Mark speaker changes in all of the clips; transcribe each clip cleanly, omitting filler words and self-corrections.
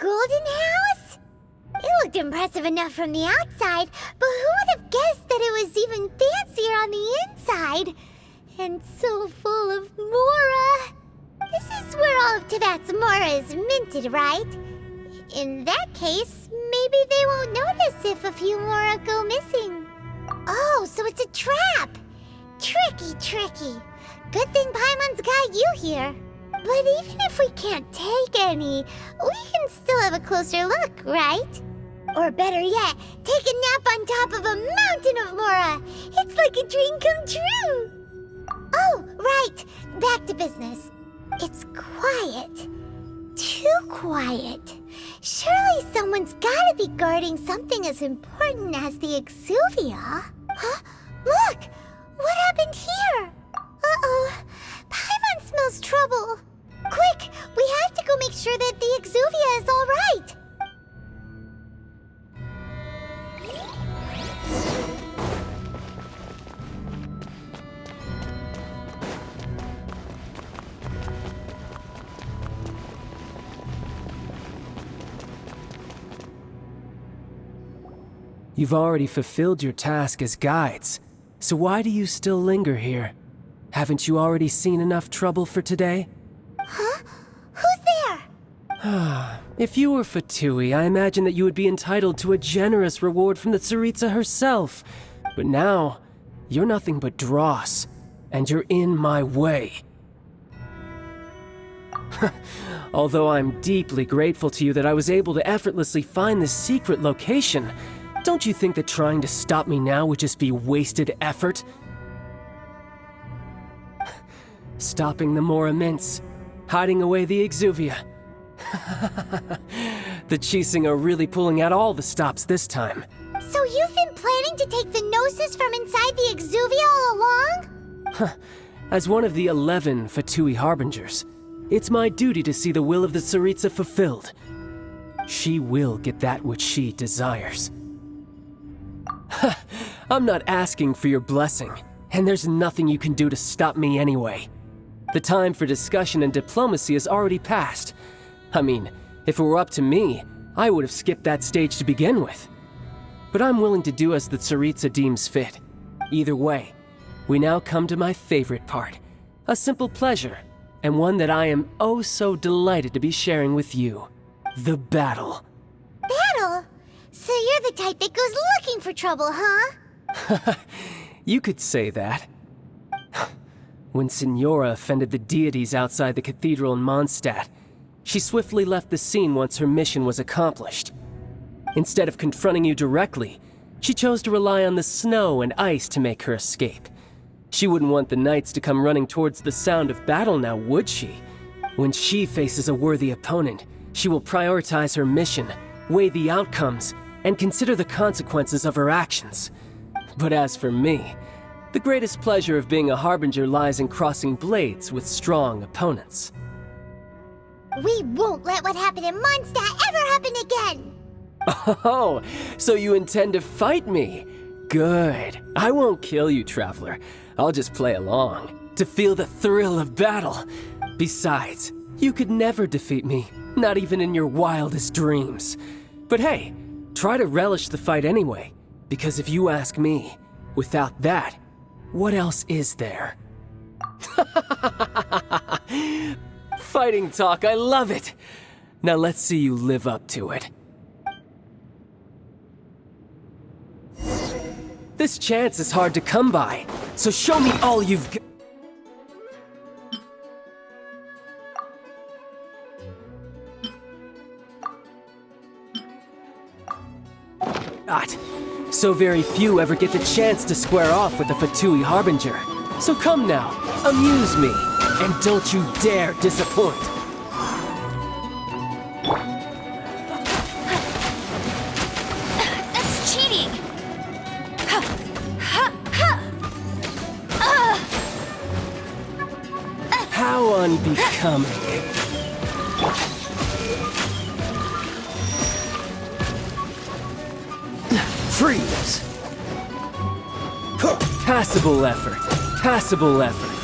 Speaker 1: golden house? It looked impressive enough from the outside, but who would have guessed that it was even fancier on the inside? And so full of mora. This is where all of Teyvat's mora is minted, right? In that case, maybe they won't notice if a few mora go missing. Oh, so it's a trap! Tricky, tricky. Good thing Paimon's got you here. But even if we can't take any, we can still have a closer look, right? Or better yet, take a nap on top of a mountain of mora. It's like a dream come true. Oh, right. Back to business. It's quiet. Too quiet. Surely someone's gotta be guarding something as important as the Exuvia. Huh? Look! What happened here? Uh-oh. Paimon smells trouble. Quick! We have to go make sure that the Exuvia is all right.
Speaker 2: You've already fulfilled your task as guides, so why do you still linger here? Haven't you already seen enough trouble for today?
Speaker 1: Huh? Who's there?
Speaker 2: If you were Fatui, I imagine that you would be entitled to a generous reward from the Tsaritsa herself. But now, you're nothing but dross, and you're in my way. Although I'm deeply grateful to you that I was able to effortlessly find this secret location, don't you think that trying to stop me now would just be wasted effort? Stopping the Mora Mints, hiding away the Exuvia. The Chising are really pulling out all the stops this time.
Speaker 1: So you've been planning to take the Gnosis from inside the Exuvia all along?
Speaker 2: As one of the 11 Fatui Harbingers, it's my duty to see the will of the Tsaritsa fulfilled. She will get that which she desires. I'm not asking for your blessing, and there's nothing you can do to stop me anyway. The time for discussion and diplomacy has already passed. I mean, if it were up to me, I would have skipped that stage to begin with. But I'm willing to do as the Tsaritsa deems fit. Either way, we now come to my favorite part. A simple pleasure, and one that I am oh so delighted to be sharing with you. The battle.
Speaker 1: Battle? So you're the type that goes looking for trouble, huh?
Speaker 2: You could say that. When Signora offended the deities outside the cathedral in Mondstadt, she swiftly left the scene once her mission was accomplished. Instead of confronting you directly, she chose to rely on the snow and ice to make her escape. She wouldn't want the knights to come running towards the sound of battle now, would she? When she faces a worthy opponent, she will prioritize her mission, weigh the outcomes, and consider the consequences of her actions. But as for me, the greatest pleasure of being a Harbinger lies in crossing blades with strong opponents.
Speaker 1: We won't let what happened in Mondstadt ever happen again!
Speaker 2: Oh, so you intend to fight me? Good. I won't kill you, Traveler. I'll just play along, to feel the thrill of battle. Besides, you could never defeat me, not even in your wildest dreams. But hey, try to relish the fight anyway, because if you ask me, without that, what else is there? Fighting talk, I love it! Now let's see you live up to it. This chance is hard to come by, so show me all you've got. So very few ever get the chance to square off with the Fatui Harbinger. So come now, amuse me, and don't you dare disappoint.
Speaker 1: That's cheating!
Speaker 2: How unbecoming. Freeze! Passable effort. Passable effort.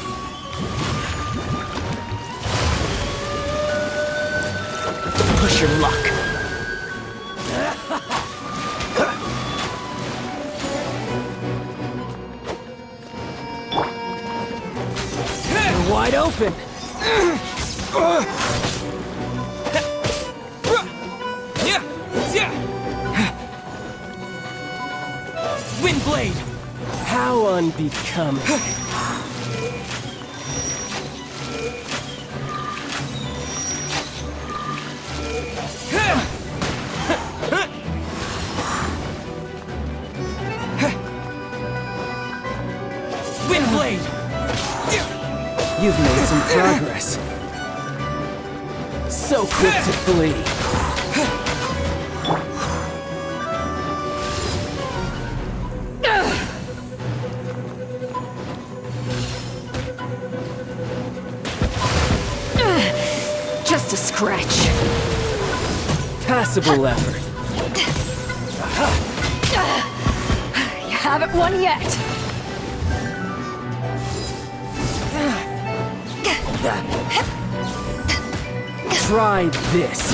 Speaker 2: Push your luck. You're wide open!
Speaker 3: Windblade!
Speaker 2: How unbecoming.
Speaker 3: Windblade!
Speaker 2: You've made some progress. So quick to flee.
Speaker 4: Just a scratch.
Speaker 2: Passable effort.
Speaker 4: You haven't won yet.
Speaker 2: Try this.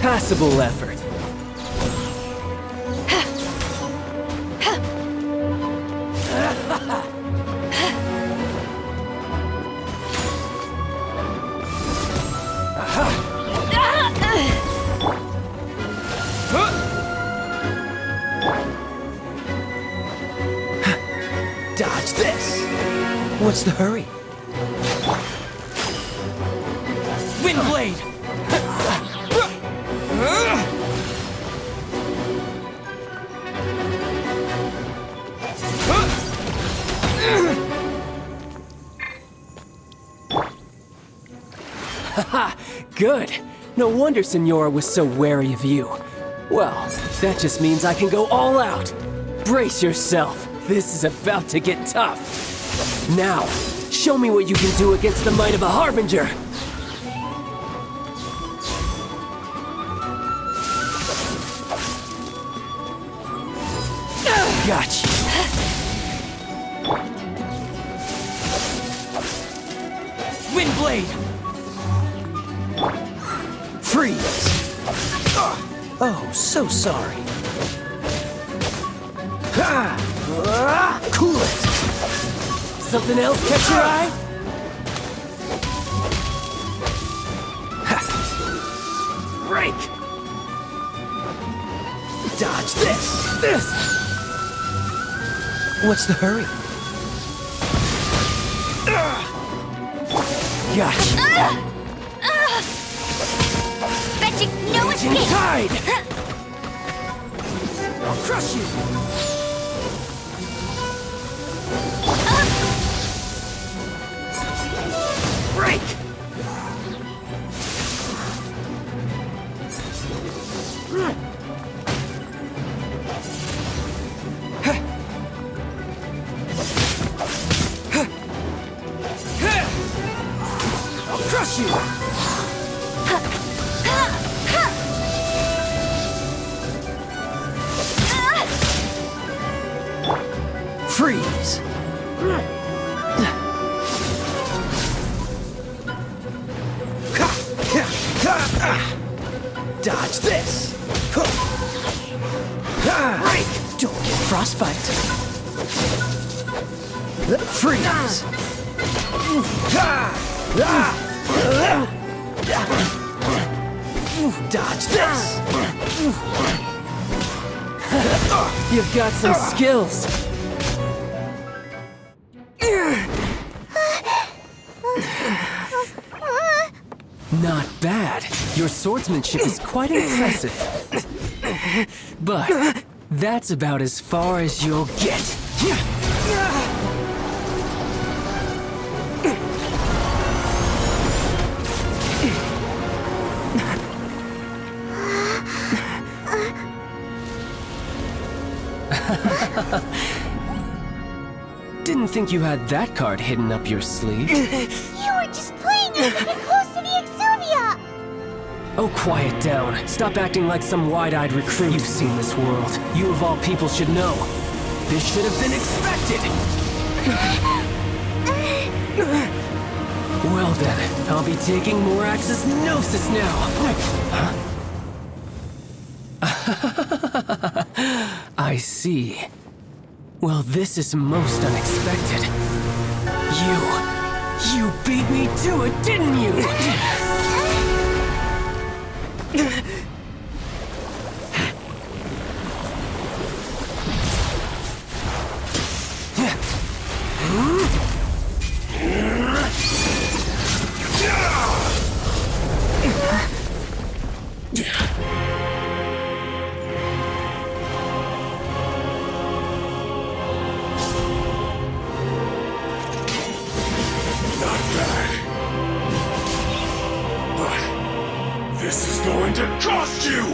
Speaker 2: Passable effort.
Speaker 3: Dodge this! What's the hurry? Windblade!
Speaker 2: Haha, good. No wonder Signora was so wary of you. Well, that just means I can go all out. Brace yourself. This is about to get tough. Now, show me what you can do against the might of a Harbinger. Gotcha.
Speaker 3: Windblade!
Speaker 2: Freeze.
Speaker 3: Oh, so sorry.
Speaker 2: Cool it. Something else catch your eye?
Speaker 3: Break! Dodge this! This! What's the hurry?
Speaker 2: Gotcha.
Speaker 1: Bet you no escape!
Speaker 2: Tide.
Speaker 3: I'll crush you! Break! I'll crush you!
Speaker 2: Freeze.
Speaker 3: Dodge this! Break! Don't get frostbite!
Speaker 2: Freeze.
Speaker 3: Dodge this!
Speaker 2: You've got some skills. Not bad. Your swordsmanship is quite impressive. But that's about as far as you'll get. Didn't think you had that card hidden up your sleeve.
Speaker 1: You were just playing with getting close to the Exuvia!
Speaker 2: Oh, quiet down. Stop acting like some wide-eyed recruit. You've seen this world. You of all people should know. This should have been expected! Well then, I'll be taking Morax's Gnosis now! I see. Well, this is most unexpected. You beat me to it, didn't you?
Speaker 5: This is going to cost you!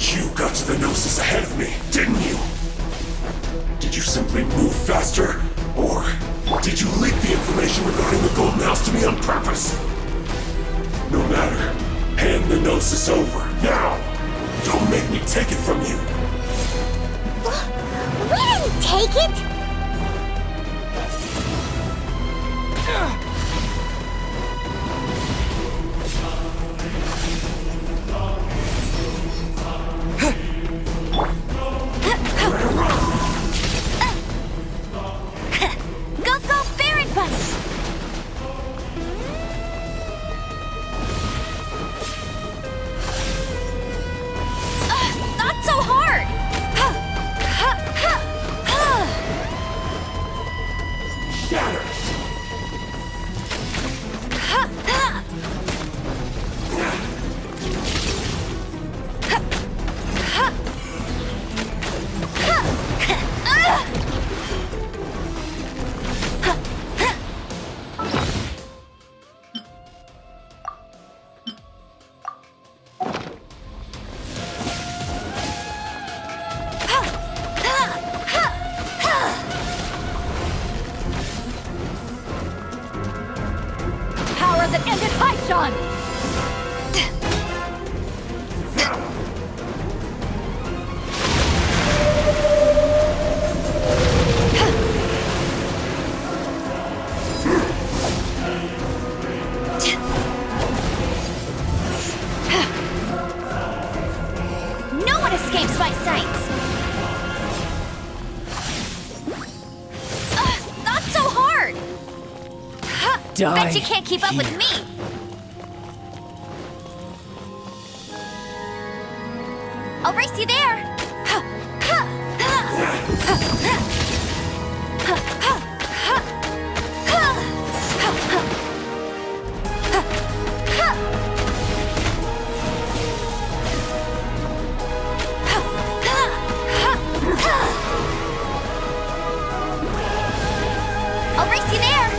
Speaker 5: You got to the Gnosis ahead of me, didn't you? Did you simply move faster? Or did you leak the information regarding the Golden House to me on purpose? No matter. Hand the Gnosis over, now! Don't make me take it from you!
Speaker 1: We didn't take it! Go, Baron Bunny! Not so hard!
Speaker 5: Shatter!
Speaker 4: Power that ended Haishan!
Speaker 1: No one escapes my sights! Not so hard!
Speaker 2: Die
Speaker 1: Bet you can't keep up with
Speaker 2: here.
Speaker 1: me! I'll race you there! I'll race you there!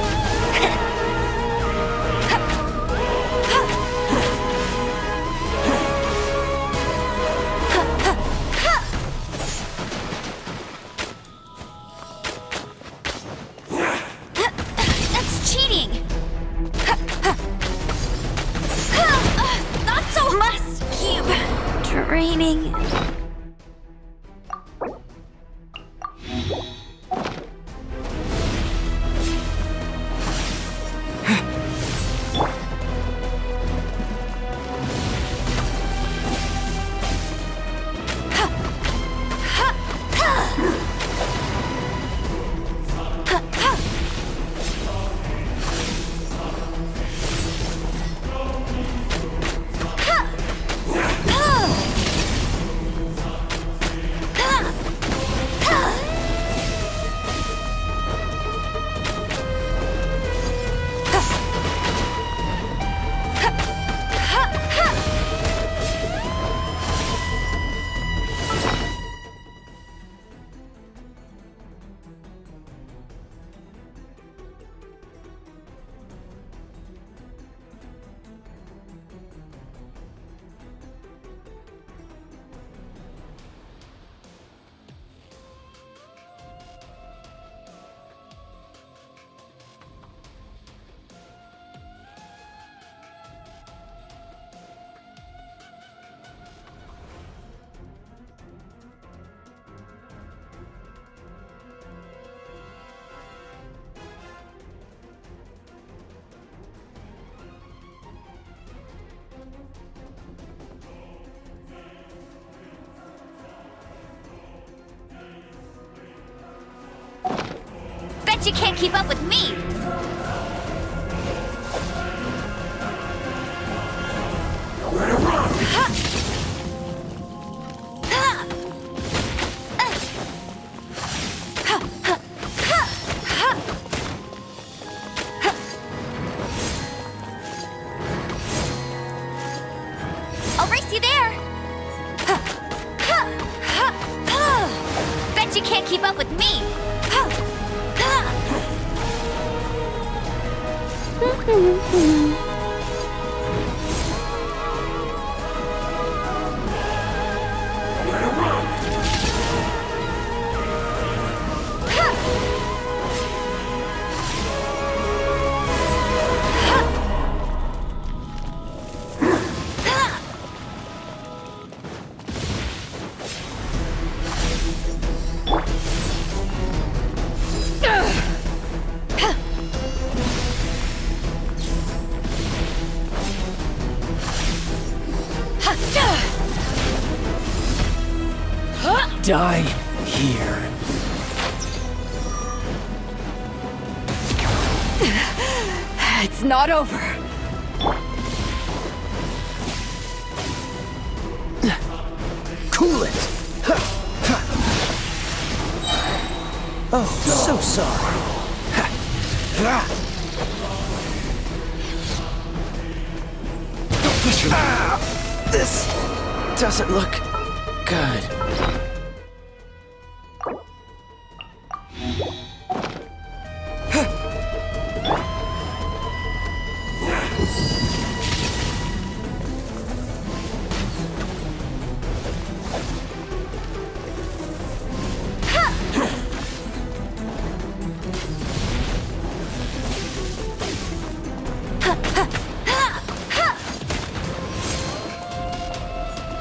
Speaker 1: Bet you can't keep up with me!
Speaker 5: Nowhere to run!
Speaker 1: I'll race you there! Bet you can't keep up with me!
Speaker 5: Nowhere to run!
Speaker 2: Die here.
Speaker 4: It's not over.
Speaker 3: Cool it! Oh, so sorry. Don't push me. This doesn't look good.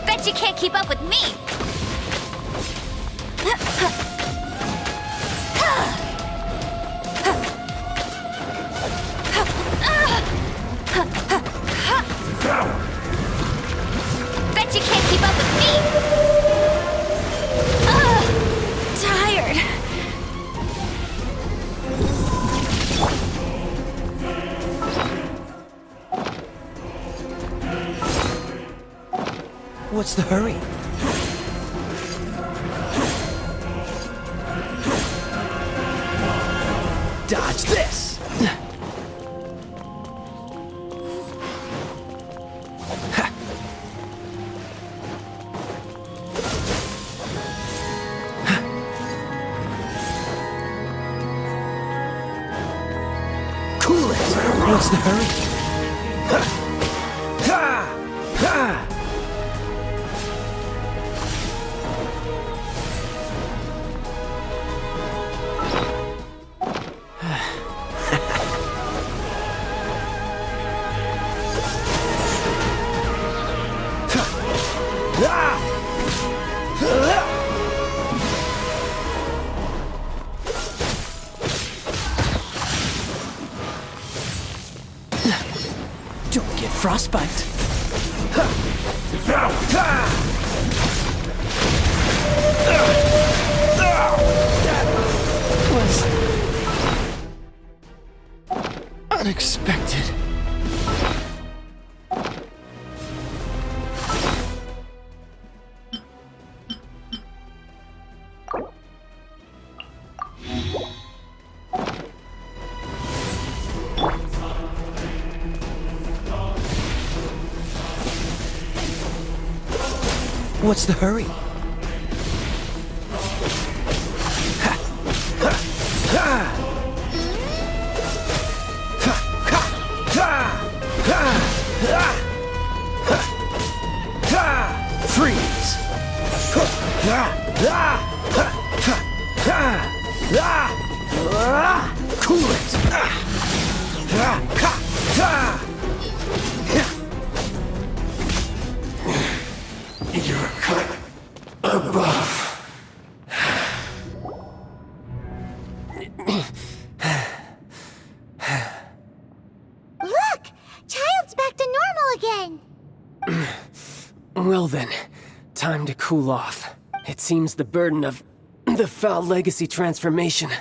Speaker 1: Bet you can't keep up with me! Bet you can't keep up with me! Tired.
Speaker 3: What's the hurry? Dodge this! Cool it! What's the hurry? Don't get frostbite. That was unexpected. What's the hurry? Freeze! Cool it!
Speaker 5: You're cut above.
Speaker 1: Look! Childe's back to normal again!
Speaker 2: Well then, time to cool off. It seems the burden of the foul legacy transformation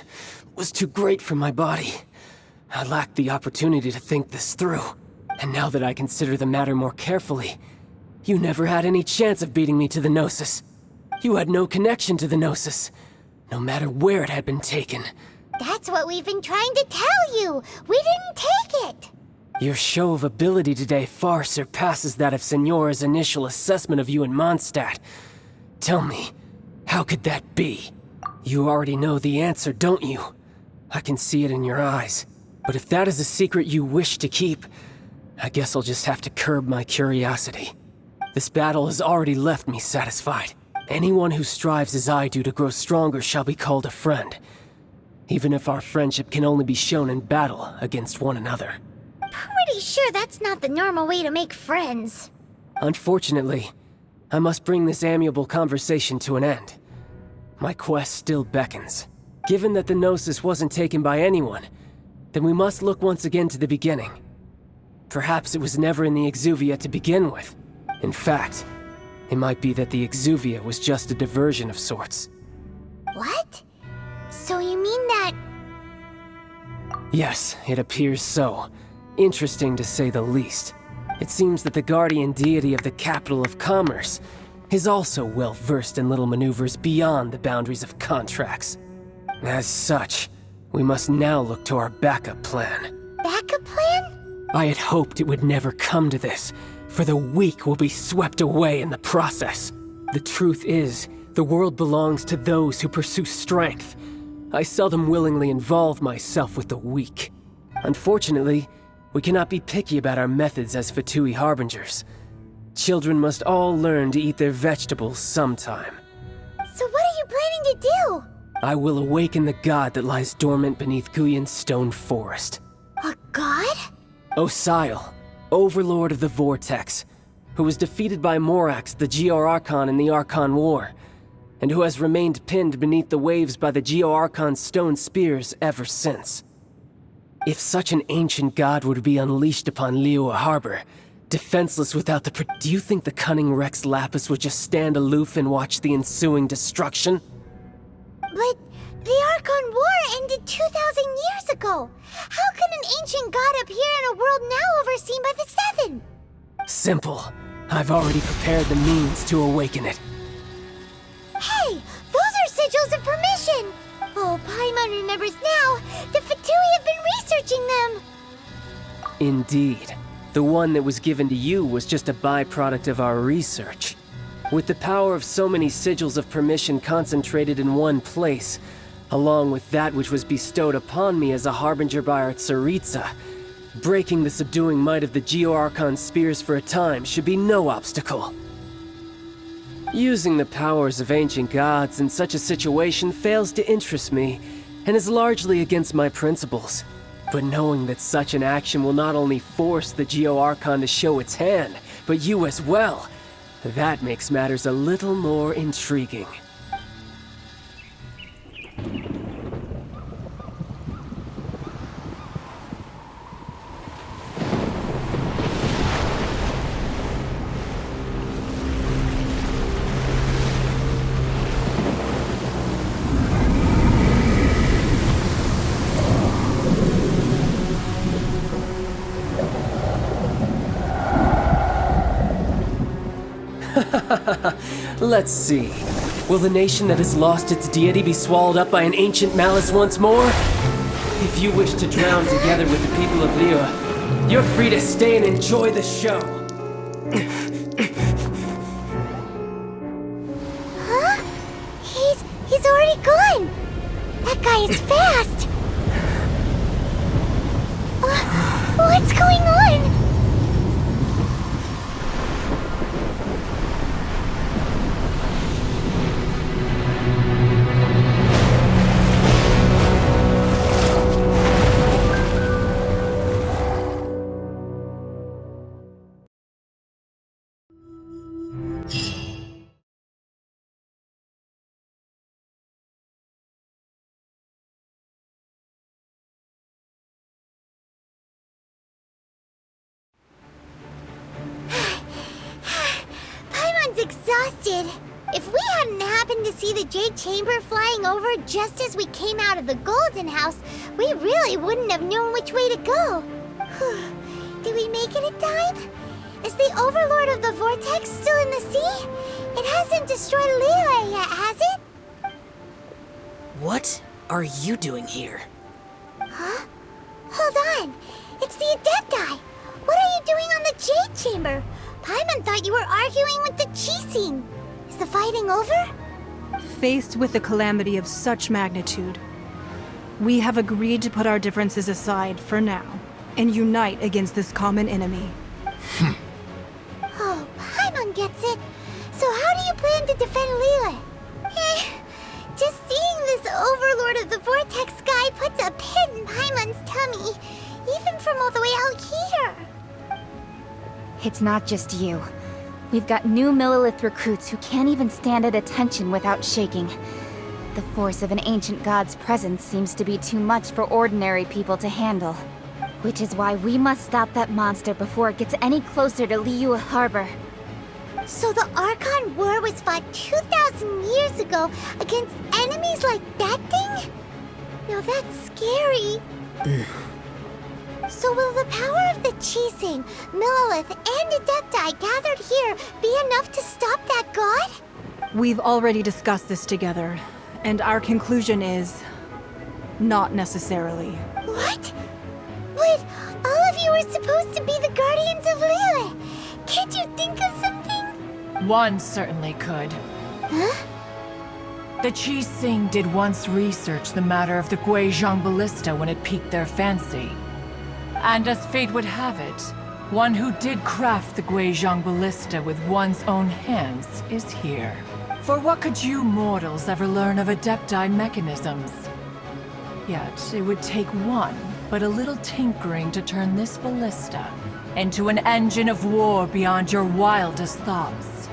Speaker 2: was too great for my body. I lacked the opportunity to think this through. And now that I consider the matter more carefully, you never had any chance of beating me to the Gnosis. You had no connection to the Gnosis, no matter where it had been taken.
Speaker 1: That's what we've been trying to tell you! We didn't take it!
Speaker 2: Your show of ability today far surpasses that of Signora's initial assessment of you in Mondstadt. Tell me, how could that be? You already know the answer, don't you? I can see it in your eyes. But if that is a secret you wish to keep, I guess I'll just have to curb my curiosity. This battle has already left me satisfied. Anyone who strives as I do to grow stronger shall be called a friend, even if our friendship can only be shown in battle against one another.
Speaker 1: Pretty sure that's not the normal way to make friends.
Speaker 2: Unfortunately, I must bring this amiable conversation to an end. My quest still beckons. Given that the Gnosis wasn't taken by anyone, then we must look once again to the beginning. Perhaps it was never in the Exuvia to begin with. In fact, it might be that the Exuvia was just a diversion of sorts.
Speaker 1: What? So you mean that...
Speaker 2: Yes, it appears so. Interesting to say the least. It seems that the guardian deity of the capital of commerce is also well versed in little maneuvers beyond the boundaries of contracts. As such, we must now look to our backup plan.
Speaker 1: Backup plan?
Speaker 2: I had hoped it would never come to this, for the weak will be swept away in the process. The truth is, the world belongs to those who pursue strength. I seldom willingly involve myself with the weak. Unfortunately, we cannot be picky about our methods as Fatui Harbingers. Children must all learn to eat their vegetables sometime.
Speaker 1: So what are you planning to do?
Speaker 2: I will awaken the god that lies dormant beneath Guyon's stone forest.
Speaker 1: A god?
Speaker 2: Osial, overlord of the Vortex, who was defeated by Morax, the Geo-Archon in the Archon War, and who has remained pinned beneath the waves by the Geo-Archon's stone spears ever since. If such an ancient god were to be unleashed upon Liyue Harbor, defenseless without the do you think the cunning Rex Lapis would just stand aloof and watch the ensuing destruction?
Speaker 1: But the Archon War ended 2,000 years ago. How can an ancient god appear in a world now overseen by the Seven?
Speaker 2: Simple. I've already prepared the means to awaken it.
Speaker 1: Hey, those are sigils of permission! Oh, Paimon remembers now. The Fatui have been researching them.
Speaker 2: Indeed. The one that was given to you was just a byproduct of our research. With the power of so many sigils of permission concentrated in one place, along with that which was bestowed upon me as a harbinger by our Tsaritsa, breaking the subduing might of the Geo-Archon spears for a time should be no obstacle. Using the powers of ancient gods in such a situation fails to interest me, and is largely against my principles. But knowing that such an action will not only force the Geo-Archon to show its hand, but you as well, that makes matters a little more intriguing. Let's see. Will the nation that has lost its deity be swallowed up by an ancient malice once more? If you wish to drown together with the people of Liyue, you're free to stay and enjoy the show.
Speaker 1: Huh? He's already gone. That guy is fast. What's going on? Paimon's exhausted. If we hadn't happened to see the Jade Chamber flying over just as we came out of the Golden House, we really wouldn't have known which way to go. Did we make it in time? Is the Overlord of the Vortex still in the sea? It hasn't destroyed Liyue yet, has it?
Speaker 3: What are you doing here?
Speaker 1: Huh? Hold on. It's the Adepti. What are you doing on the Jade Chamber? Paimon thought you were arguing with the Qixing. Is the fighting over?
Speaker 6: Faced with a calamity of such magnitude, we have agreed to put our differences aside for now and unite against this common enemy.
Speaker 1: Oh, Paimon gets it. So how do you plan to defend Liyue? Just seeing this Overlord of the Vortex guy puts a pit in Paimon's tummy, even from all the way out here.
Speaker 7: It's not just you. We've got new Millilith recruits who can't even stand at attention without shaking. The force of an ancient god's presence seems to be too much for ordinary people to handle. Which is why we must stop that monster before it gets any closer to Liyue Harbor.
Speaker 1: So the Archon War was fought 2,000 years ago against enemies like that thing? Now that's scary. So will the power of the Qixing, Millilith, and Adepti gathered here be enough to stop that god?
Speaker 6: We've already discussed this together, and our conclusion is... not necessarily.
Speaker 1: What? But all of you were supposed to be the guardians of Liyue. Can't you think of something?
Speaker 4: One certainly could.
Speaker 1: Huh?
Speaker 4: The Qixing did once research the matter of the Guizhong Ballista when it piqued their fancy. And as fate would have it, one who did craft the Guizhong Ballista with one's own hands is here. For what could you mortals ever learn of Adepti mechanisms? Yet, it would take one, but a little tinkering to turn this ballista into an engine of war beyond your wildest thoughts.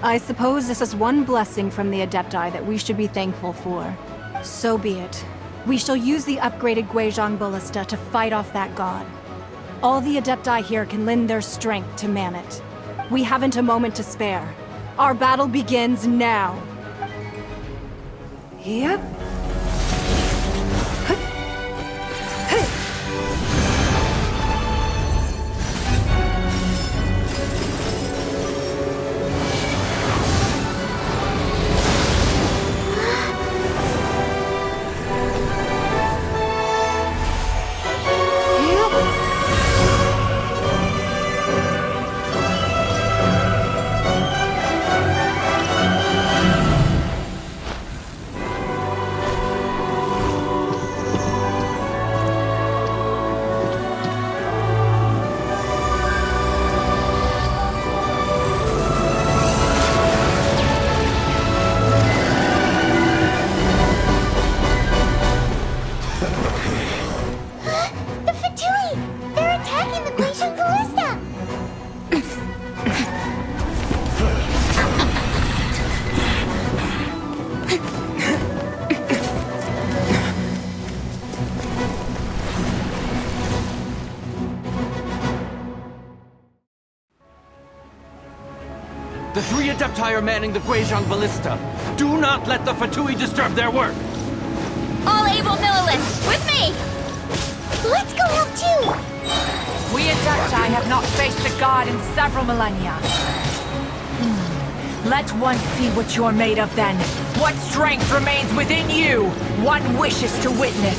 Speaker 6: I suppose this is one blessing from the Adepti that we should be thankful for. So be it. We shall use the upgraded Guizhong Ballista to fight off that god. All the Adepti here can lend their strength to man it. We haven't a moment to spare. Our battle begins now. Yep.
Speaker 3: The three Adepti are manning the Guizhong Ballista. Do not let the Fatui disturb their work!
Speaker 7: All able Millilith, with me!
Speaker 1: Let's go help too!
Speaker 4: We Adepti have not faced a god in several millennia. Let one see what you're made of then. What strength remains within you, one wishes to witness.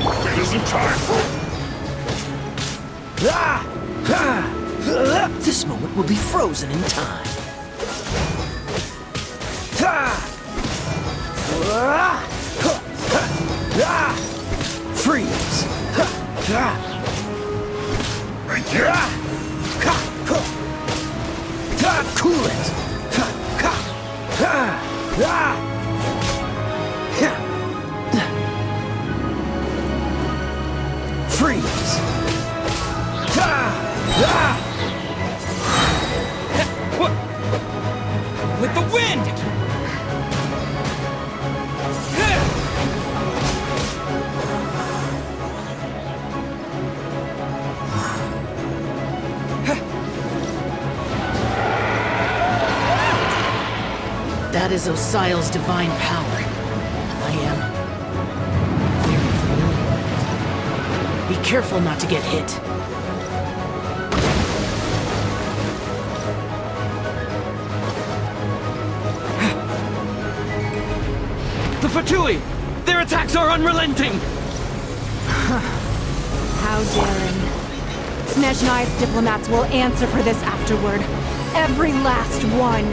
Speaker 5: It isn't time for...
Speaker 3: This moment will be frozen in time. Freeze! Cool it! Freeze! With the wind!
Speaker 8: That is Osial's divine power. I am very familiar with it. Be careful not to get hit.
Speaker 3: The Fatui! Their attacks are unrelenting!
Speaker 6: How daring. Snezhnai's diplomats will answer for this afterward. Every last one.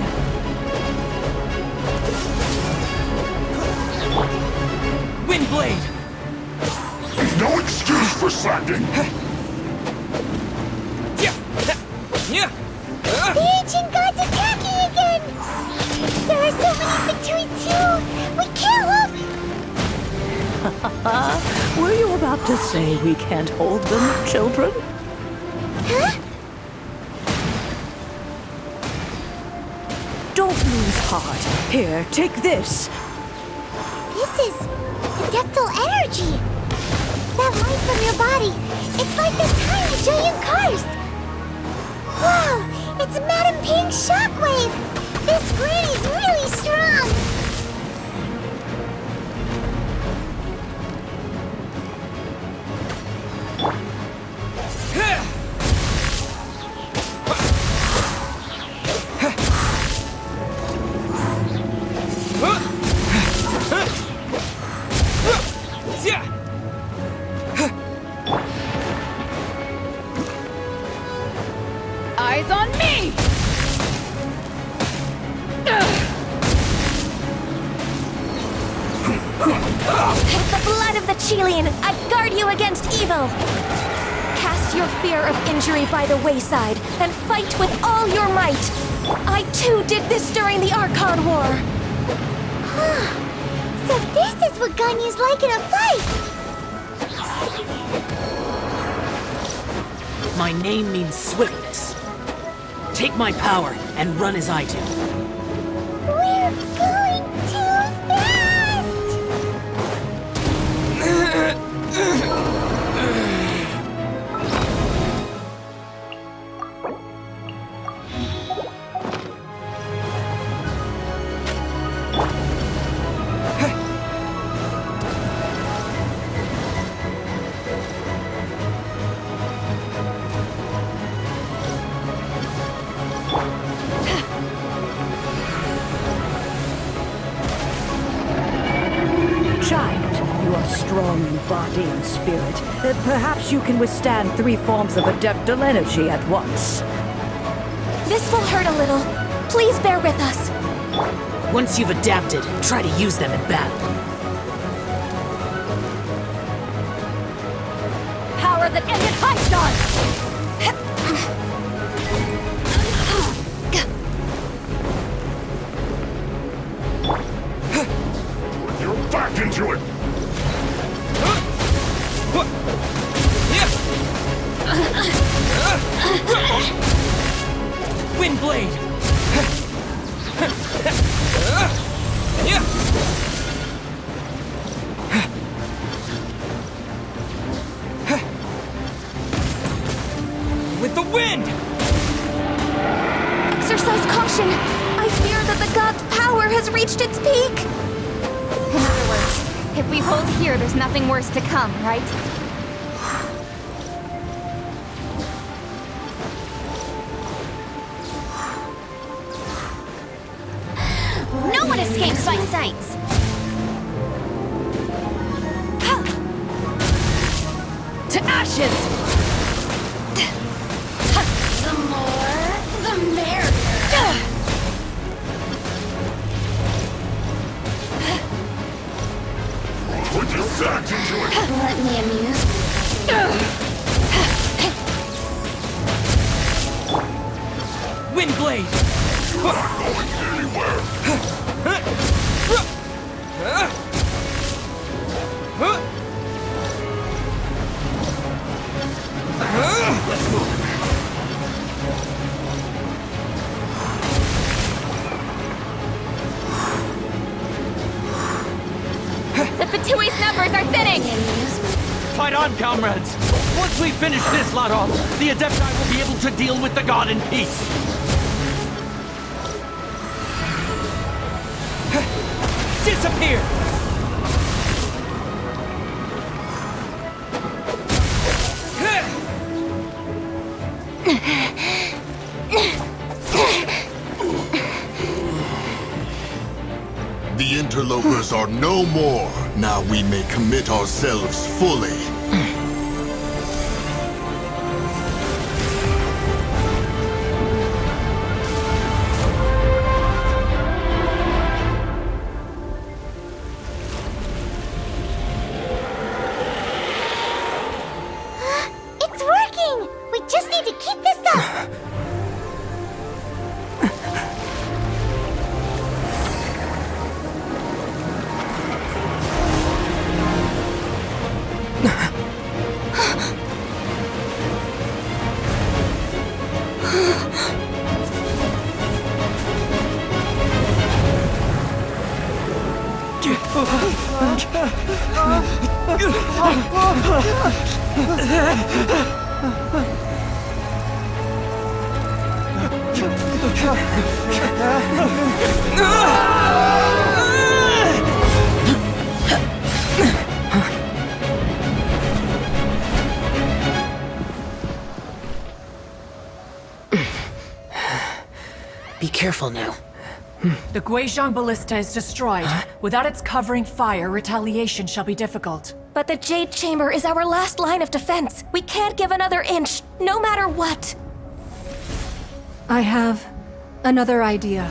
Speaker 3: Windblade!
Speaker 5: No excuse for slacking!
Speaker 1: The ancient god's attacking again! There are so many Fatui too! We kill them!
Speaker 9: Were you about to say we can't hold them, children?
Speaker 1: Huh?
Speaker 9: Don't lose heart. Here, take this.
Speaker 1: This is adeptal energy! That light from your body, it's like the tiny giant cars! Wow! It's Madame Ping's shockwave! This granny's really strong!
Speaker 4: Eyes on me!
Speaker 10: The blood of the Chilean, I guard you against evil! Cast your fear of injury by the wayside, and fight with all your might! I too did this during the Archon War!
Speaker 1: So this is what Ganyu's like in a fight!
Speaker 8: My name means swiftness. Take my power and run as I do.
Speaker 1: We're going too fast!
Speaker 9: Child, you are strong in body and spirit. Perhaps you can withstand 3 forms of adeptal energy at once.
Speaker 10: This will hurt a little. Please bear with us.
Speaker 8: Once you've adapted, try to use them in battle.
Speaker 10: Power that ended Python!
Speaker 5: You're back into it!
Speaker 3: Windblade! With the wind!
Speaker 10: Exercise caution! I fear that the god's power has reached its peak!
Speaker 7: In other words, if we hold here, there's nothing worse to come, right?
Speaker 10: No one escapes my sights!
Speaker 4: To ashes!
Speaker 10: The more, the merrier!
Speaker 5: Put your back into it!
Speaker 10: Let me amuse.
Speaker 3: Windblade!
Speaker 5: Not going anywhere!
Speaker 3: Let's move.
Speaker 7: The Fatui's numbers are thinning!
Speaker 3: Fight on, comrades! Once we finish this lot off, the Adepti will be able to deal with the god in peace! disappear!
Speaker 5: The interlopers are no more. Now we may commit ourselves fully.
Speaker 1: It's working! We just need to keep this up!
Speaker 8: Be careful now.
Speaker 4: The Guizhong Ballista is destroyed. Without its covering fire, retaliation shall be difficult.
Speaker 10: But the Jade Chamber is our last line of defense. We can't give another inch, no matter what.
Speaker 6: I have another idea.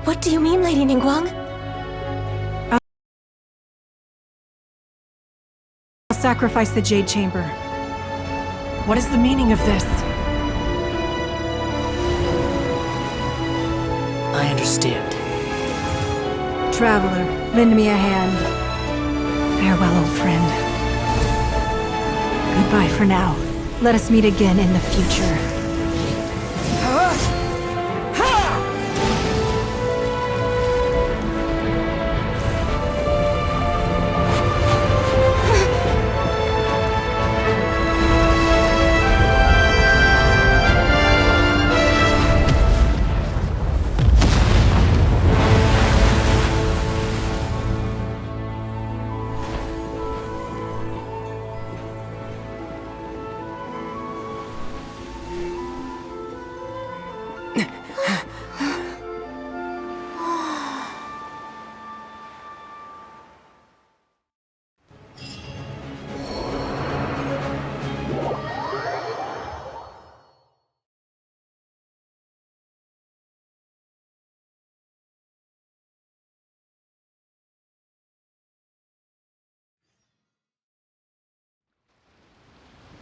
Speaker 10: What do you mean, Lady Ningguang?
Speaker 6: I'll sacrifice the Jade Chamber.
Speaker 4: What is the meaning of this?
Speaker 8: I understand.
Speaker 6: Traveler, lend me a hand. Farewell, old friend. Goodbye for now. Let us meet again in the future.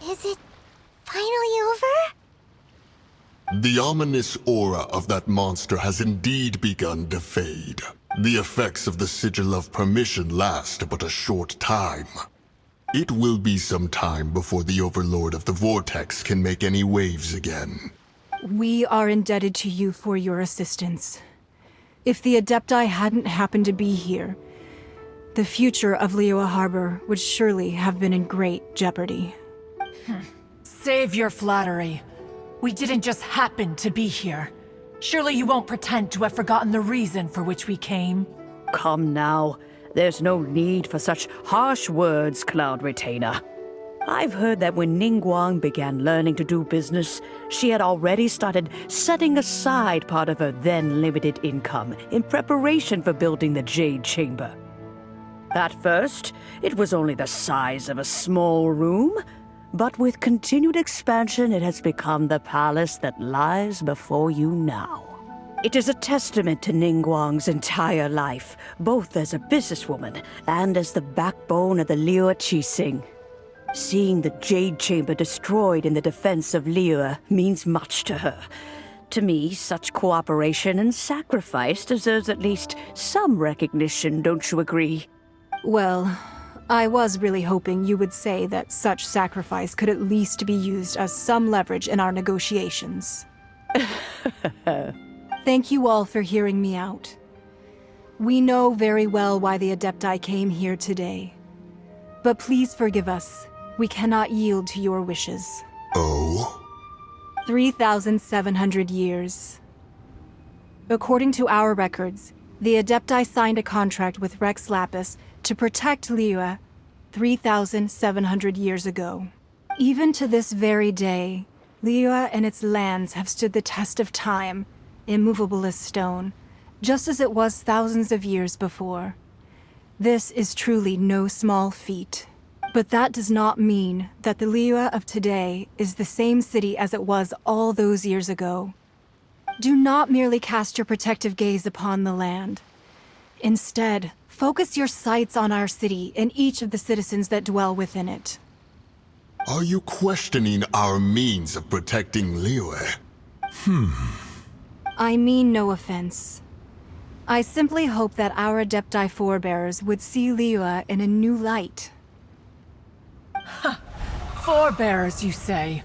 Speaker 1: Is it finally over?
Speaker 5: The ominous aura of that monster has indeed begun to fade. The effects of the Sigil of Permission last but a short time. It will be some time before the Overlord of the Vortex can make any waves again.
Speaker 6: We are indebted to you for your assistance. If the Adepti hadn't happened to be here, the future of Liyue Harbor would surely have been in great jeopardy.
Speaker 4: Save your flattery. We didn't just happen to be here. Surely you won't pretend to have forgotten the reason for which we came.
Speaker 9: Come now. There's no need for such harsh words, Cloud Retainer. I've heard that when Ningguang began learning to do business, she had already started setting aside part of her then limited income in preparation for building the Jade Chamber. At first, it was only the size of a small room, but with continued expansion, it has become the palace that lies before you now. It is a testament to Ningguang's entire life, both as a businesswoman and as the backbone of the Liyue Qixing. Seeing the Jade Chamber destroyed in the defense of Liyue means much to her. To me, such cooperation and sacrifice deserves at least some recognition, don't you agree?
Speaker 6: Well, I was really hoping you would say that such sacrifice could at least be used as some leverage in our negotiations. Thank you all for hearing me out. We know very well why the Adepti came here today. But please forgive us. We cannot yield to your wishes.
Speaker 5: Oh?
Speaker 6: 3,700 years. According to our records, The Adepti signed a contract with Rex Lapis to protect Liyue 3,700 years ago. Even to this very day, Liyue and its lands have stood the test of time, immovable as stone, just as it was thousands of years before. This is truly no small feat. But that does not mean that the Liyue of today is the same city as it was all those years ago. Do not merely cast your protective gaze upon the land. Instead, focus your sights on our city and each of the citizens that dwell within it.
Speaker 5: Are you questioning our means of protecting Liyue?
Speaker 6: I mean no offense. I simply hope that our Adepti forebears would see Liyue in a new light.
Speaker 4: Forebears, you say?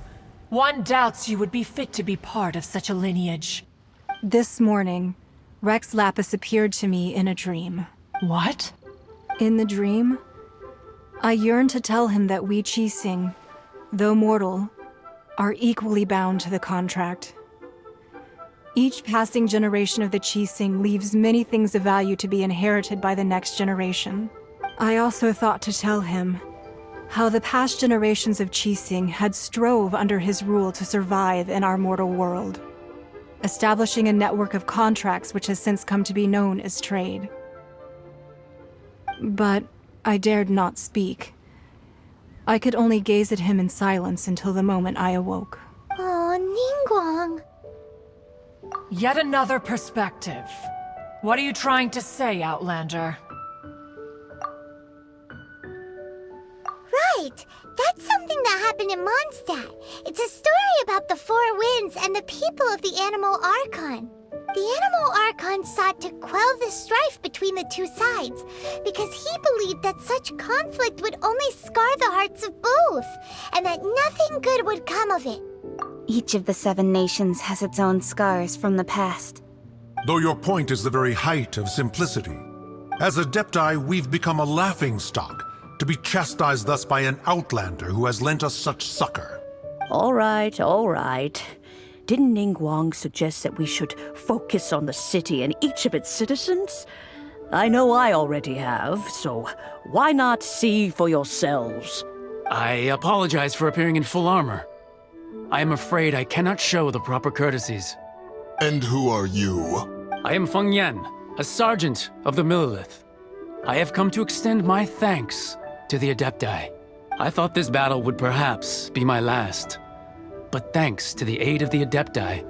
Speaker 4: One doubts you would be fit to be part of such a lineage.
Speaker 6: This morning, Rex Lapis appeared to me in a dream.
Speaker 4: What?
Speaker 6: In the dream, I yearned to tell him that we Qixing, though mortal, are equally bound to the contract. Each passing generation of the Qixing leaves many things of value to be inherited by the next generation. I also thought to tell him how the past generations of Qixing had strove under his rule to survive in our mortal world, establishing a network of contracts which has since come to be known as trade. But I dared not speak. I could only gaze at him in silence until the moment I awoke.
Speaker 1: Oh, Ningguang.
Speaker 4: Yet another perspective. What are you trying to say, Outlander?
Speaker 1: Right! That's something that happened in Mondstadt. It's a story about the Four Winds and the people of the Animal Archon. The Animal Archon sought to quell the strife between the two sides, because he believed that such conflict would only scar the hearts of both, and that nothing good would come of it.
Speaker 7: Each of the 7 nations has its own scars from the past.
Speaker 11: Though your point is the very height of simplicity. As Adepti, we've become a laughingstock, to be chastised thus by an outlander who has lent us such succor.
Speaker 9: All right, all right. Didn't Ningguang suggest that we should focus on the city and each of its citizens? I know I already have, so why not see for yourselves?
Speaker 3: I apologize for appearing in full armor. I am afraid I cannot show the proper courtesies.
Speaker 5: And who are you?
Speaker 3: I am Feng Yan, a sergeant of the Millelith. I have come to extend my thanks to the Adepti. I thought this battle would perhaps be my last. But thanks to the aid of the Adepti,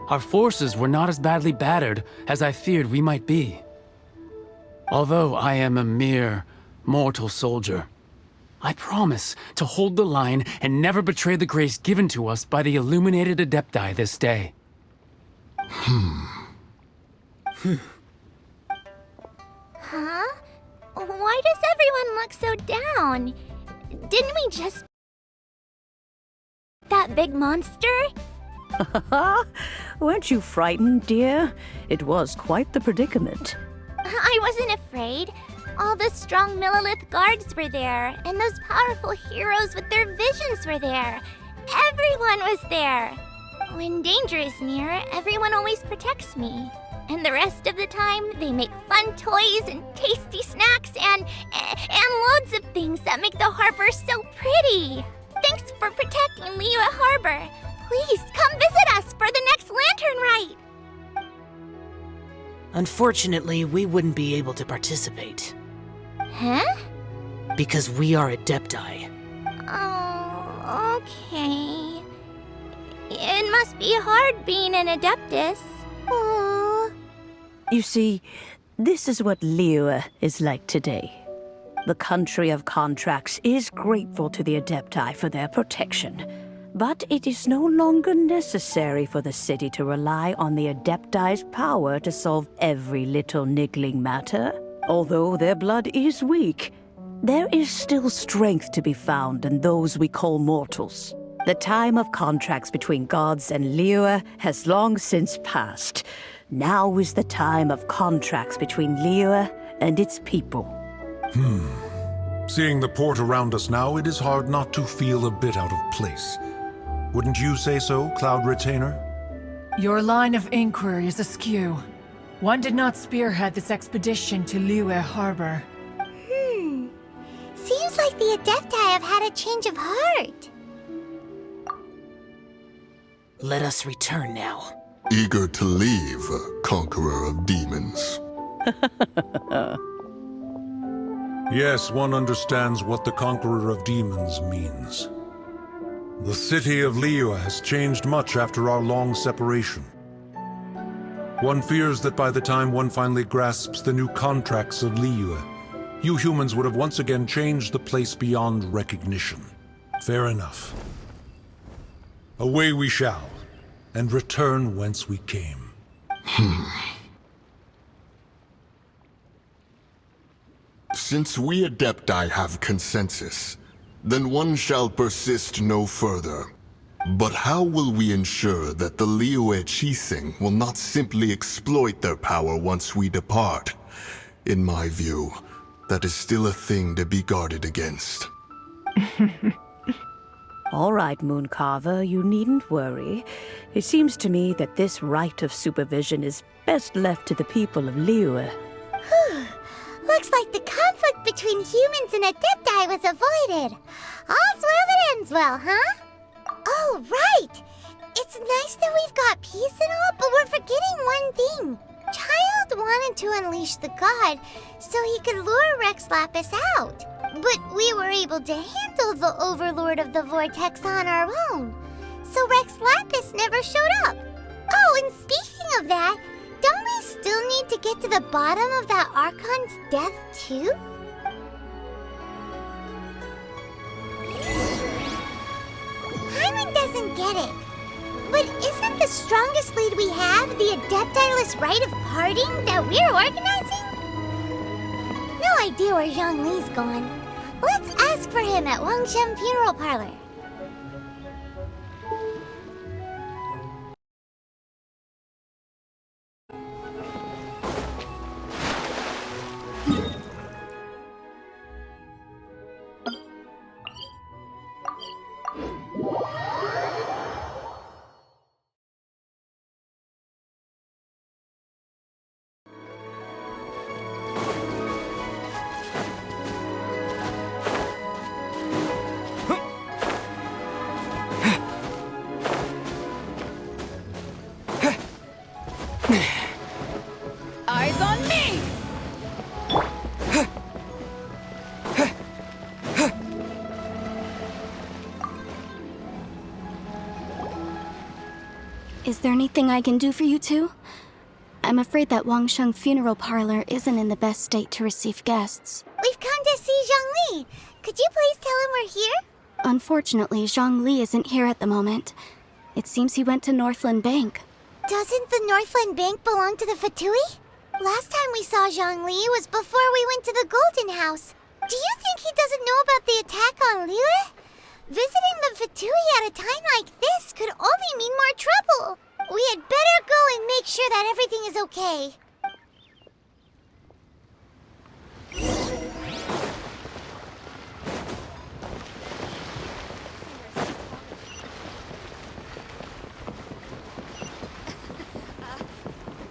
Speaker 3: our forces were not as badly battered as I feared we might be. Although I am a mere mortal soldier, I promise to hold the line and never betray the grace given to us by the illuminated Adepti this day.
Speaker 1: Huh? Why does everyone look so down? Didn't we just... that big monster?
Speaker 9: Weren't you frightened, dear? It was quite the predicament.
Speaker 1: I wasn't afraid. All the strong Millelith guards were there, and those powerful heroes with their visions were there. Everyone was there. When danger is near, everyone always protects me. And the rest of the time, they make fun toys and tasty snacks and loads of things that make the harbor so pretty. Thanks for protecting Liyue Harbor. Please come visit us for the next lantern rite.
Speaker 8: Unfortunately, we wouldn't be able to participate.
Speaker 1: Huh?
Speaker 8: Because we are Adepti.
Speaker 1: Oh, okay. It must be hard being an Adeptus. Aww.
Speaker 9: You see, this is what Liyue is like today. The country of contracts is grateful to the Adepti for their protection, but it is no longer necessary for the city to rely on the Adepti's power to solve every little niggling matter. Although their blood is weak, there is still strength to be found in those we call mortals. The time of contracts between gods and Liyue has long since passed. Now is the time of contracts between Liyue and its people.
Speaker 11: Seeing the port around us now, it is hard not to feel a bit out of place. Wouldn't you say so, Cloud Retainer?
Speaker 4: Your line of inquiry is askew. One did not spearhead this expedition to Liyue Harbor.
Speaker 1: Seems like the Adepti have had a change of heart.
Speaker 8: Let us return now.
Speaker 5: Eager to leave, conqueror of demons.
Speaker 11: Yes, one understands what the Conqueror of Demons means. The city of Liyue has changed much after our long separation. One fears that by the time one finally grasps the new contracts of Liyue, you humans would have once again changed the place beyond recognition. Fair enough. Away we shall, and return whence we came.
Speaker 5: Since we Adepti have consensus, then one shall persist no further. But how will we ensure that the Liyue Qixing will not simply exploit their power once we depart? In my view, that is still a thing to be guarded against.
Speaker 9: All right, Mooncarver, you needn't worry. It seems to me that this right of supervision is best left to the people of Liyue.
Speaker 1: Looks like the conflict between humans and Adepti was avoided. All's well that ends well, huh? Oh, right! It's nice that we've got peace and all, but we're forgetting one thing. Childe wanted to unleash the god so he could lure Rex Lapis out. But we were able to handle the Overlord of the Vortex on our own. So Rex Lapis never showed up. Oh, and speaking of that, don't we still need to get to the bottom of that Archon's death, too? Hyman doesn't get it. But isn't the strongest lead we have the Adepti-less rite of parting that we're organizing? No idea where Zhongli's going. Let's ask for him at Wangshem Funeral Parlor.
Speaker 4: Eyes on me!
Speaker 7: Is there anything I can do for you two? I'm afraid that Wangsheng Funeral Parlor isn't in the best state to receive guests.
Speaker 1: We've come to see Zhongli. Could you please tell him we're here?
Speaker 7: Unfortunately, Zhongli isn't here at the moment. It seems he went to Northland Bank.
Speaker 1: Doesn't the Northland Bank belong to the Fatui? Last time we saw Zhongli was before we went to the Golden House. Do you think he doesn't know about the attack on Liyue? Visiting the Fatui at a time like this could only mean more trouble. We had better go and make sure that everything is okay.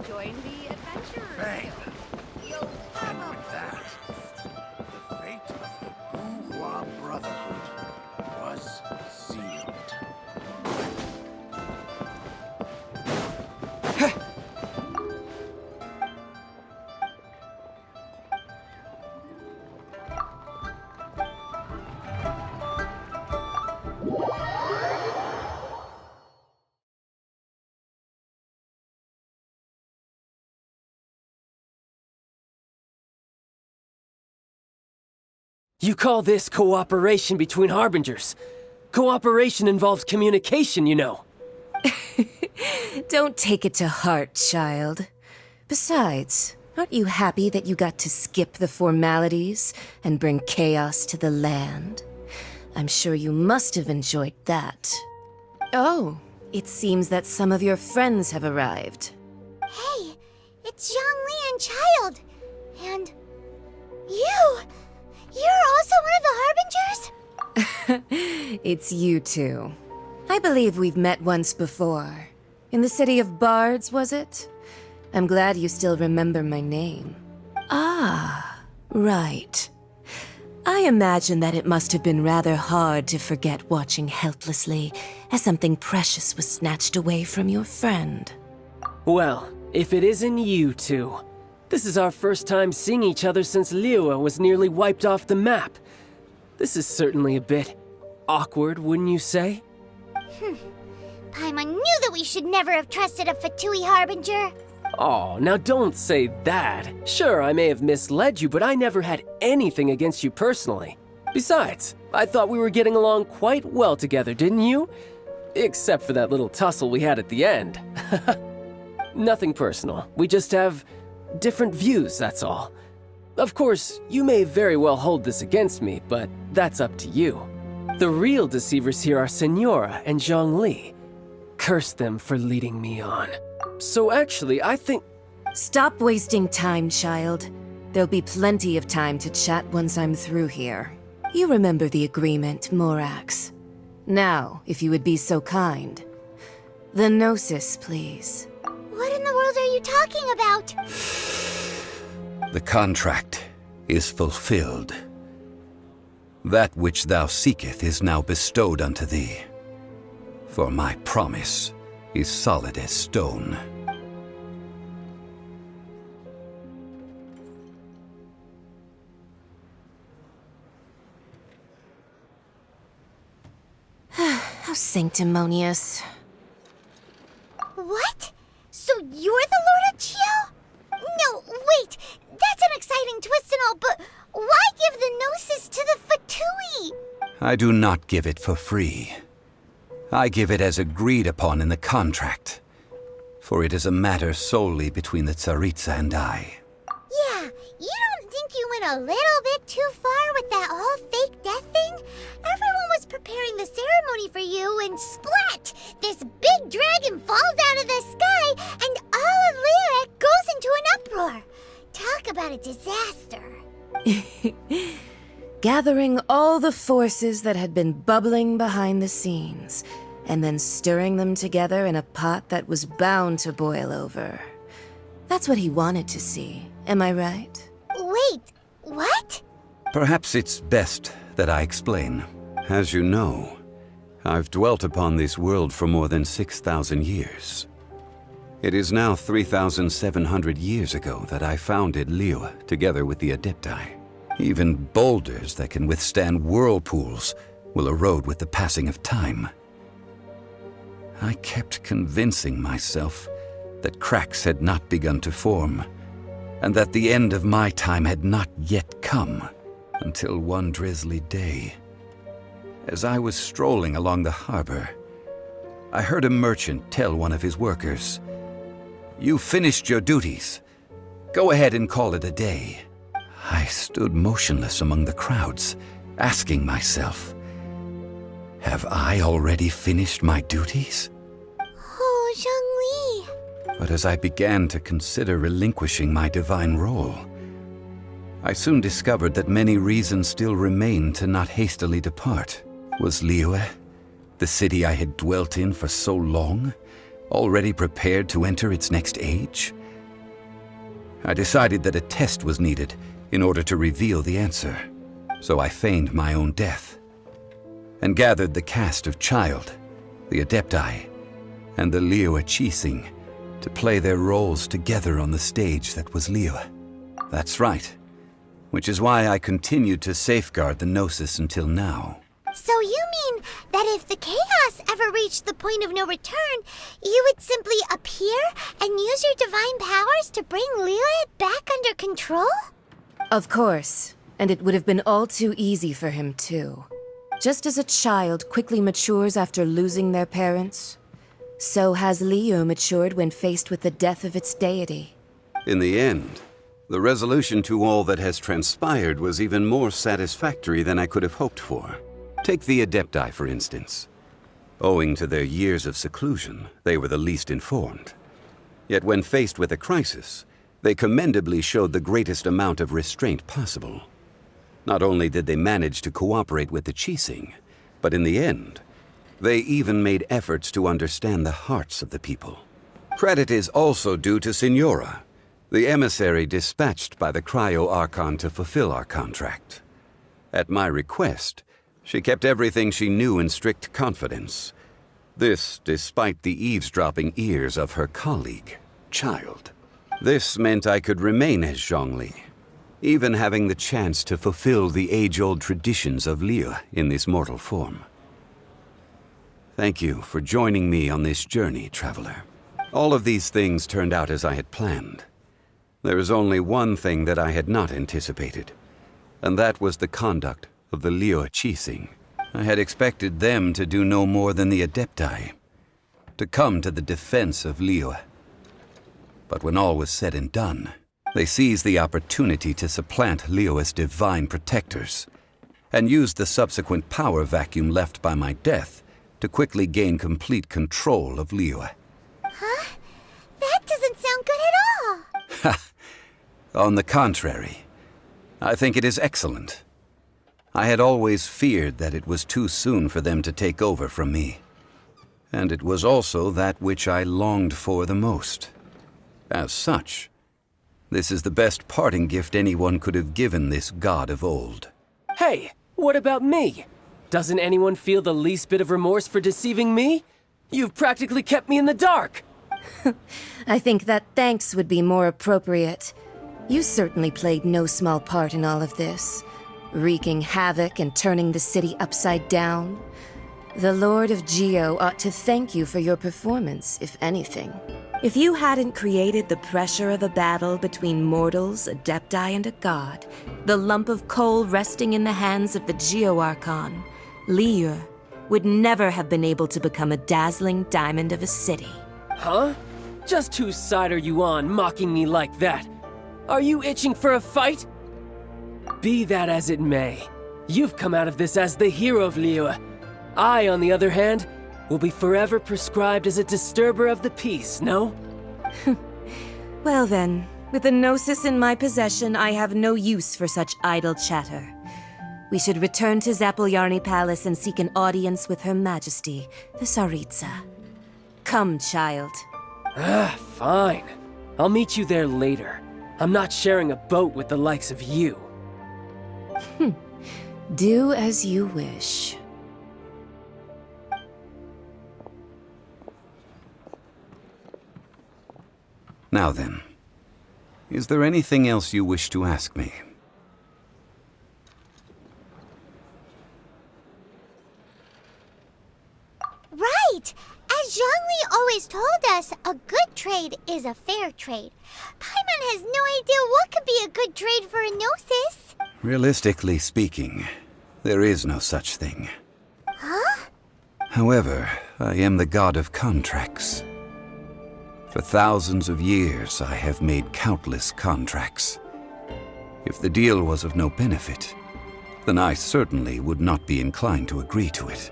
Speaker 6: Join the adventurers.
Speaker 11: Bang! And with that, the fate of the Bourgeois Brotherhood was sealed.
Speaker 2: You call this cooperation between Harbingers? Cooperation involves communication, you know.
Speaker 12: Don't take it to heart, child. Besides, aren't you happy that you got to skip the formalities and bring chaos to the land? I'm sure you must have enjoyed that. Oh, it seems that some of your friends have arrived.
Speaker 1: Hey, it's Zhongli and Childe. And you! You're also one of the Harbingers?
Speaker 12: It's you two. I believe we've met once before. In the City of Bards, was it? I'm glad you still remember my name. Ah, right. I imagine that it must have been rather hard to forget watching helplessly as something precious was snatched away from your friend.
Speaker 2: Well, if it isn't you two. This is our first time seeing each other since Liyue was nearly wiped off the map. This is certainly a bit awkward, wouldn't you say?
Speaker 1: Paimon knew that we should never have trusted a Fatui Harbinger.
Speaker 2: Oh, now don't say that. Sure, I may have misled you, but I never had anything against you personally. Besides, I thought we were getting along quite well together, didn't you? Except for that little tussle we had at the end. Nothing personal. We just have different views, that's all. Of course, you may very well hold this against me, but that's up to you. The real deceivers here are Signora and Zhongli. Curse them for leading me on. So actually, I think...
Speaker 12: Stop wasting time, child. There'll be plenty of time to chat once I'm through here. You remember the agreement, Morax. Now, if you would be so kind. The Gnosis, please.
Speaker 1: What in the world are you talking about?
Speaker 13: The contract is fulfilled. That which thou seeketh is now bestowed unto thee. For my promise is solid as stone.
Speaker 12: How sanctimonious.
Speaker 1: What? So you're the Lord of Chio? No, wait. That's an exciting twist and all, but why give the Gnosis to the Fatui?
Speaker 13: I do not give it for free. I give it as agreed upon in the contract, for it is a matter solely between the Tsaritsa and I.
Speaker 1: Yeah, you don't think you went a little bit too far with that whole fake death thing? Everyone was preparing the ceremony for you, and splat! This big dragon falls out of the sky, and all of Liyue goes into an uproar. Talk about a disaster.
Speaker 12: Gathering all the forces that had been bubbling behind the scenes, and then stirring them together in a pot that was bound to boil over. That's what he wanted to see, am I right?
Speaker 1: Wait, what?
Speaker 13: Perhaps it's best that I explain. As you know, I've dwelt upon this world for more than 6,000 years. It is now 3,700 years ago that I founded Liyue together with the Adepti. Even boulders that can withstand whirlpools will erode with the passing of time. I kept convincing myself that cracks had not begun to form, and that the end of my time had not yet come, until one drizzly day. As I was strolling along the harbor, I heard a merchant tell one of his workers, "You finished your duties. Go ahead and call it a day." I stood motionless among the crowds, asking myself, have I already finished my duties?
Speaker 1: Oh, Zhongli.
Speaker 13: But as I began to consider relinquishing my divine role, I soon discovered that many reasons still remained to not hastily depart. Was Liyue, the city I had dwelt in for so long, already prepared to enter its next age? I decided that a test was needed in order to reveal the answer. So I feigned my own death, and gathered the cast of Childe, the Adepti, and the Liyue Qixing to play their roles together on the stage that was Liyue. That's right, which is why I continued to safeguard the Gnosis until now.
Speaker 1: So you mean that if the chaos ever reached the point of no return, you would simply appear and use your divine powers to bring Liyue back under control?
Speaker 12: Of course, and it would have been all too easy for him too. Just as a child quickly matures after losing their parents, so has Liyue matured when faced with the death of its deity.
Speaker 13: In the end, the resolution to all that has transpired was even more satisfactory than I could have hoped for. Take the Adepti, for instance. Owing to their years of seclusion, they were the least informed. Yet when faced with a crisis, they commendably showed the greatest amount of restraint possible. Not only did they manage to cooperate with the Qixing, but in the end, they even made efforts to understand the hearts of the people. Credit is also due to Signora, the emissary dispatched by the Cryo-Archon to fulfill our contract. At my request, she kept everything she knew in strict confidence. This despite the eavesdropping ears of her colleague, Childe. This meant I could remain as Zhongli, even having the chance to fulfill the age-old traditions of Liyue in this mortal form. Thank you for joining me on this journey, traveler. All of these things turned out as I had planned. There is only one thing that I had not anticipated, and that was the conduct of the Liyue Qixing. I had expected them to do no more than the Adepti, to come to the defense of Liyue. But when all was said and done, they seized the opportunity to supplant Liyue's divine protectors, and used the subsequent power vacuum left by my death to quickly gain complete control of Liyue.
Speaker 1: Huh? That doesn't sound good at all!
Speaker 13: Ha! On the contrary, I think it is excellent. I had always feared that it was too soon for them to take over from me. And it was also that which I longed for the most. As such, this is the best parting gift anyone could have given this god of old.
Speaker 2: Hey, what about me? Doesn't anyone feel the least bit of remorse for deceiving me? You've practically kept me in the dark!
Speaker 12: I think that thanks would be more appropriate. You certainly played no small part in all of this, wreaking havoc and turning the city upside down. The Lord of Geo ought to thank you for your performance, if anything. If you hadn't created the pressure of a battle between mortals, Adepti, and a god, the lump of coal resting in the hands of the Geo-Archon, Liyue would never have been able to become a dazzling diamond of a city.
Speaker 2: Huh? Just whose side are you on, mocking me like that? Are you itching for a fight? Be that as it may, you've come out of this as the hero of Liyue. I, on the other hand, will be forever prescribed as a disturber of the peace, no?
Speaker 12: Well then, with the Gnosis in my possession, I have no use for such idle chatter. We should return to Zapolyarny Palace and seek an audience with Her Majesty, the Tsaritsa. Come, child.
Speaker 2: Fine. I'll meet you there later. I'm not sharing a boat with the likes of you.
Speaker 12: Do as you wish.
Speaker 13: Now then, is there anything else you wish to ask me?
Speaker 1: Right! As Zhongli always told us, a good trade is a fair trade. Paimon has no idea what could be a good trade for a Gnosis.
Speaker 13: Realistically speaking, there is no such thing.
Speaker 1: Huh?
Speaker 13: However, I am the god of contracts. For thousands of years, I have made countless contracts. If the deal was of no benefit, then I certainly would not be inclined to agree to it.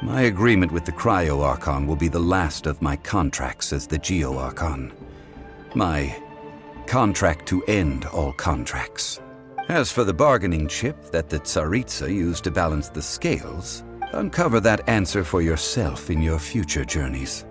Speaker 13: My agreement with the Cryo-Archon will be the last of my contracts as the Geo-Archon. My contract to end all contracts. As for the bargaining chip that the Tsaritsa used to balance the scales, uncover that answer for yourself in your future journeys.